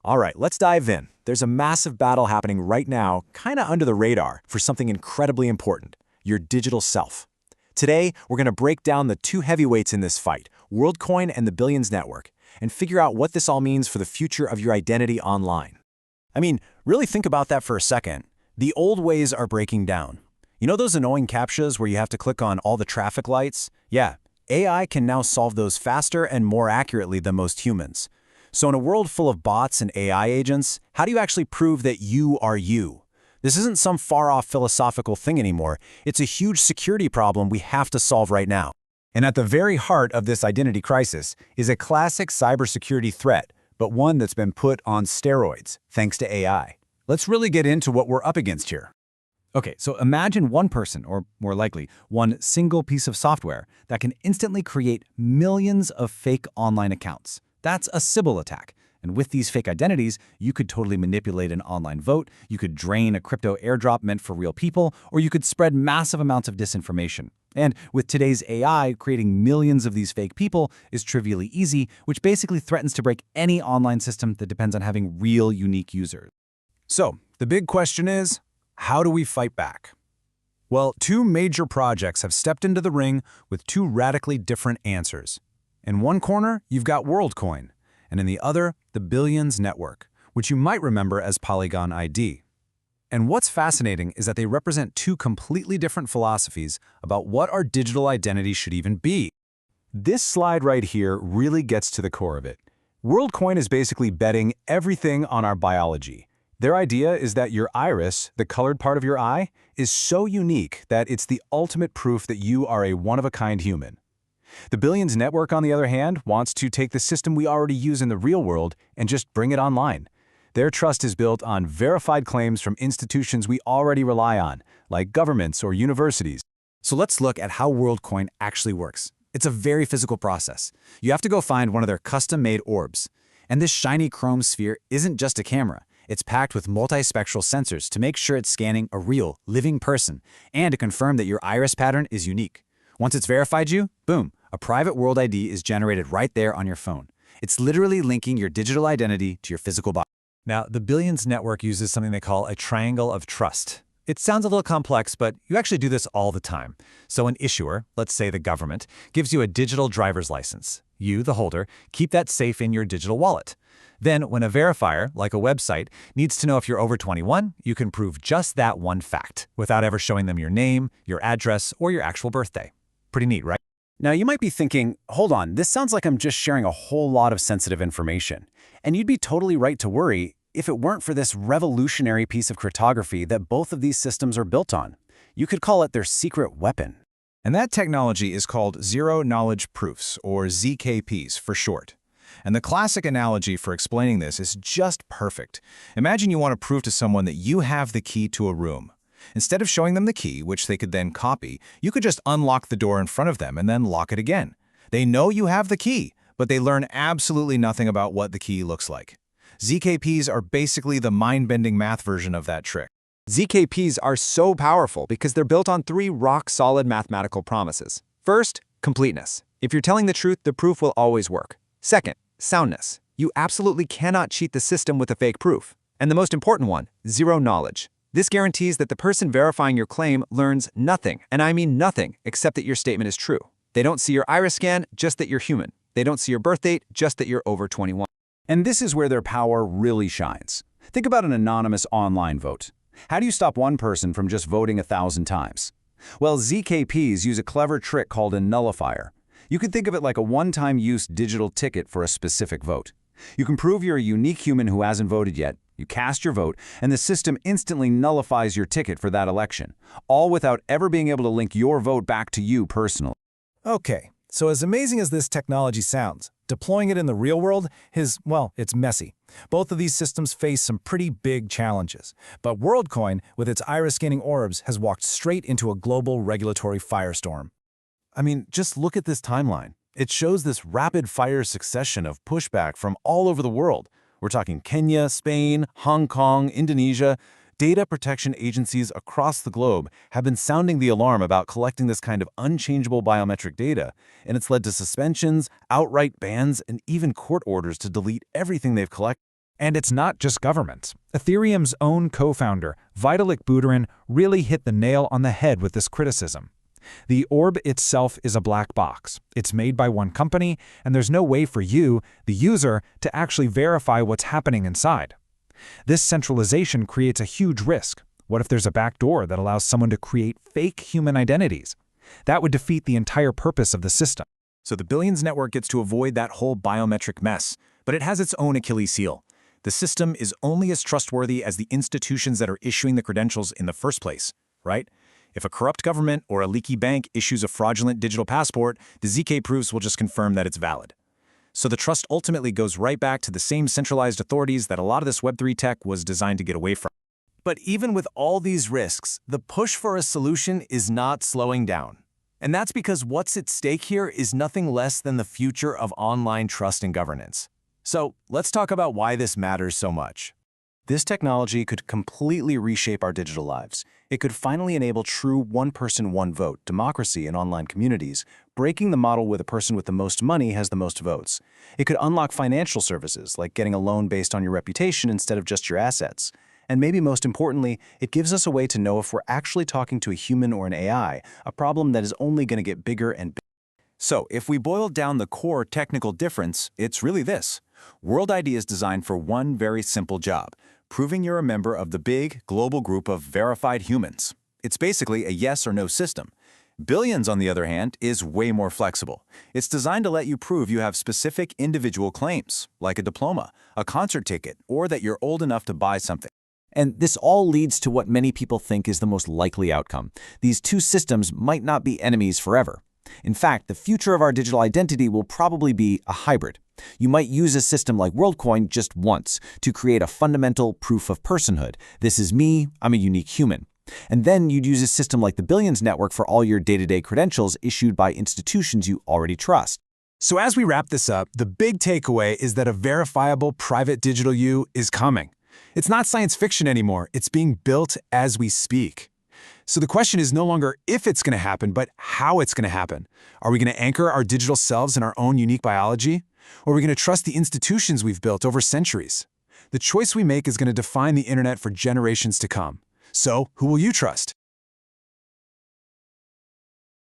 All right, let's dive in. There's a massive battle happening right now, kind of under the radar, for something incredibly important, your digital self. Today, we're going to break down the two heavyweights in this fight, WorldCoin and the Billions Network, and figure out what this all means for the future of your identity online. I mean, really think about that for a second. The old ways are breaking down. You know those annoying CAPTCHAs where you have to click on all the traffic lights? Yeah, AI can now solve those faster and more accurately than most humans. So in a world full of bots and AI agents, how do you actually prove that you are you? This isn't some far-off philosophical thing anymore. It's a huge security problem we have to solve right now. And at the very heart of this identity crisis is a classic cybersecurity threat, but one that's been put on steroids, thanks to AI. Let's really get into what we're up against here. Okay, so imagine one person, or more likely, one single piece of software that can instantly create millions of fake online accounts. That's a Sybil attack. And with these fake identities, you could totally manipulate an online vote, you could drain a crypto airdrop meant for real people, or you could spread massive amounts of disinformation. And with today's AI, creating millions of these fake people is trivially easy, which basically threatens to break any online system that depends on having real, unique users. So, the big question is, how do we fight back? Well, two major projects have stepped into the ring with two radically different answers. In one corner, you've got WorldCoin, and in the other, the Billions Network, which you might remember as Polygon ID. And what's fascinating is that they represent two completely different philosophies about what our digital identity should even be. This slide right here really gets to the core of it. WorldCoin is basically betting everything on our biology. Their idea is that your iris, the colored part of your eye, is so unique that it's the ultimate proof that you are a one-of-a-kind human. The Billions Network, on the other hand, wants to take the system we already use in the real world and just bring it online. Their trust is built on verified claims from institutions we already rely on, like governments or universities. So let's look at how WorldCoin actually works. It's a very physical process. You have to go find one of their custom-made orbs. And this shiny chrome sphere isn't just a camera. It's packed with multispectral sensors to make sure it's scanning a real, living person and to confirm that your iris pattern is unique. Once it's verified you, boom, a private world ID is generated right there on your phone. It's literally linking your digital identity to your physical body. Now, the Billions Network uses something they call a triangle of trust. It sounds a little complex, but you actually do this all the time. So an issuer, let's say the government, gives you a digital driver's license. You, the holder, keep that safe in your digital wallet. Then, when a verifier, like a website, needs to know if you're over 21, you can prove just that one fact, without ever showing them your name, your address, or your actual birthday. Pretty neat, right? Now, you might be thinking, hold on, this sounds like I'm just sharing a whole lot of sensitive information. And you'd be totally right to worry if it weren't for this revolutionary piece of cryptography that both of these systems are built on. You could call it their secret weapon. And that technology is called zero-knowledge proofs, or ZKPs for short. And the classic analogy for explaining this is just perfect. Imagine you want to prove to someone that you have the key to a room. Instead of showing them the key, which they could then copy, you could just unlock the door in front of them and then lock it again. They know you have the key, but they learn absolutely nothing about what the key looks like. ZKPs are basically the mind-bending math version of that trick. ZKPs are so powerful because they're built on three rock-solid mathematical promises. First, completeness. If you're telling the truth, the proof will always work. Second, soundness. You absolutely cannot cheat the system with a fake proof. And the most important one, zero knowledge. This guarantees that the person verifying your claim learns nothing, and I mean nothing, except that your statement is true. They don't see your iris scan, just that you're human. They don't see your birth date, just that you're over 21. And this is where their power really shines. Think about an anonymous online vote. How do you stop one person from just voting 1,000 times? Well, ZKPs use a clever trick called a nullifier. You could think of it like a one-time use digital ticket for a specific vote. You can prove you're a unique human who hasn't voted yet. You cast your vote, and the system instantly nullifies your ticket for that election, all without ever being able to link your vote back to you personally. Okay, so as amazing as this technology sounds, deploying it in the real world it's messy. Both of these systems face some pretty big challenges. But WorldCoin, with its iris-scanning orbs, has walked straight into a global regulatory firestorm. I mean, just look at this timeline. It shows this rapid-fire succession of pushback from all over the world. We're talking Kenya, Spain, Hong Kong, Indonesia. Data protection agencies across the globe have been sounding the alarm about collecting this kind of unchangeable biometric data, and it's led to suspensions, outright bans, and even court orders to delete everything they've collected. And it's not just governments. Ethereum's own co-founder, Vitalik Buterin, really hit the nail on the head with this criticism. The orb itself is a black box. It's made by one company, and there's no way for you, the user, to actually verify what's happening inside. This centralization creates a huge risk. What if there's a backdoor that allows someone to create fake human identities? That would defeat the entire purpose of the system. So the Billions Network gets to avoid that whole biometric mess, but it has its own Achilles heel. The system is only as trustworthy as the institutions that are issuing the credentials in the first place, right? If a corrupt government or a leaky bank issues a fraudulent digital passport, the ZK proofs will just confirm that it's valid. So the trust ultimately goes right back to the same centralized authorities that a lot of this Web3 tech was designed to get away from. But even with all these risks, the push for a solution is not slowing down. And that's because what's at stake here is nothing less than the future of online trust and governance. So let's talk about why this matters so much. This technology could completely reshape our digital lives. It could finally enable true one-person, one-vote democracy in online communities, breaking the model where the person with the most money has the most votes. It could unlock financial services, like getting a loan based on your reputation instead of just your assets. And maybe most importantly, it gives us a way to know if we're actually talking to a human or an AI, a problem that is only going to get bigger and bigger. So, if we boil down the core technical difference, it's really this. World ID is designed for one very simple job: proving you're a member of the big, global group of verified humans. It's basically a yes or no system. Billions, on the other hand, is way more flexible. It's designed to let you prove you have specific individual claims, like a diploma, a concert ticket, or that you're old enough to buy something. And this all leads to what many people think is the most likely outcome. These two systems might not be enemies forever. In fact, the future of our digital identity will probably be a hybrid. You might use a system like WorldCoin just once to create a fundamental proof of personhood. This is me, I'm a unique human. And then you'd use a system like the Billions Network for all your day-to-day credentials issued by institutions you already trust. So as we wrap this up, the big takeaway is that a verifiable private digital you is coming. It's not science fiction anymore, it's being built as we speak. So the question is no longer if it's going to happen, but how it's going to happen. Are we going to anchor our digital selves in our own unique biology? Or are we going to trust the institutions we've built over centuries? The choice we make is going to define the internet for generations to come. So, who will you trust?